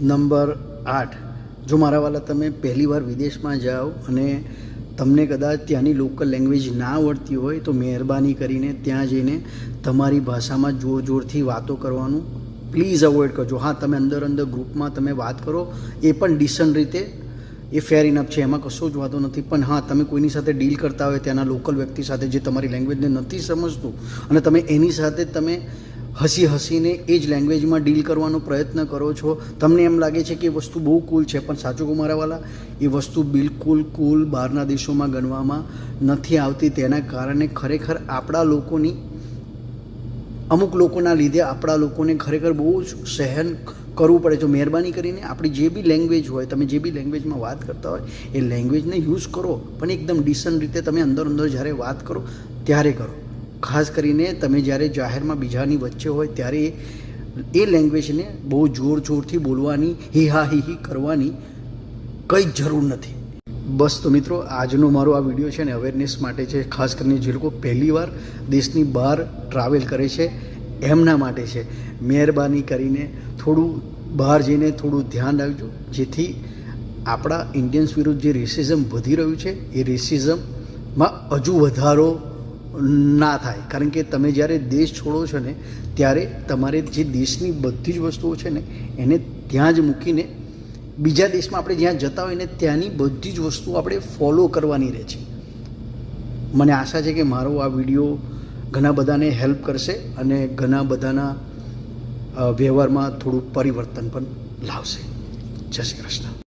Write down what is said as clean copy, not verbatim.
Number 8, જો મારા વાલા તમે પહેલી વાર વિદેશમાં જાઓ અને તમને કદાચ ત્યાંની લોકલ લેંગ્વેજ ના આવડતી હોય તો મહેરબાની કરીને ત્યાં જઈને તમારી ભાષામાં જોર જોરથી વાતો કરવાનું પ્લીઝ અવોઇડ કરજો. હા, તમે અંદર ગ્રુપમાં તમે વાત કરો એ પણ ડિસન્ટ રીતે, એ ફેર ઇનફ છે, એમાં કશો જ વાતો નથી. પણ હા, તમે કોઈની સાથે ડીલ કરતા હોય ત્યાંના લોકલ વ્યક્તિ સાથે જે તમારી લેંગ્વેજને નથી સમજતું અને તમે એની સાથે તમે હસીને એ જ લેંગ્વેજમાં ડીલ કરવાનો પ્રયત્ન કરો છો, તમને એમ લાગે છે કે એ વસ્તુ બહુ કૂલ છે, પણ સાચું કહું મારા વાલા, એ વસ્તુ બિલકુલ કૂલ બહારના દેશોમાં ગણવામાં નથી આવતી. તેના કારણે ખરેખર આપણા લોકોની, અમુક લોકોના લીધે આપણા લોકોને ખરેખર બહુ જ સહન કરવું પડે છે. મહેરબાની કરીને આપણી જે બી લેંગ્વેજ હોય, તમે જે બી લેંગ્વેજમાં વાત કરતા હોય એ લેંગ્વેજને યુઝ કરો, પણ એકદમ ડિસન્ટ રીતે તમે અંદર જ્યારે વાત કરો ત્યારે કરો. ખાસ કરીને તમે જ્યારે જાહેરમાં બીજાની વચ્ચે હોય ત્યારે એ લેંગ્વેજને બહુ જોરથી બોલવાની, હી હા હી કરવાની કંઈ જરૂર નથી. બસ તો મિત્રો, આજનો મારો આ વિડીયો છે ને અવેરનેસ માટે છે. ખાસ કરીને જે લોકો પહેલીવાર દેશની બહાર ટ્રાવેલ કરે છે એમના માટે છે. મહેરબાની કરીને થોડું બહાર જઈને થોડું ધ્યાન રાખજો, જેથી આપણા ઇન્ડિયન્સ વિરુદ્ધ જે રેસિઝમ વધી રહ્યું છે એ રેસિઝમમાં હજુ વધારો ના થાય. કારણ કે તમે જ્યારે દેશ છોડો છો ને ત્યારે તમારે જે દેશની બધી જ વસ્તુઓ છે ને એને ત્યાં જ મૂકીને બીજા દેશમાં આપણે જ્યાં જતા હોય ને ત્યાંની બધી જ વસ્તુઓ આપણે ફોલો કરવાની રહે છે. મને આશા છે કે મારો આ વિડીયો ઘણા બધાને હેલ્પ કરશે અને ઘણા બધાના વ્યવહારમાં થોડું પરિવર્તન પણ લાવશે. જય શ્રી કૃષ્ણ.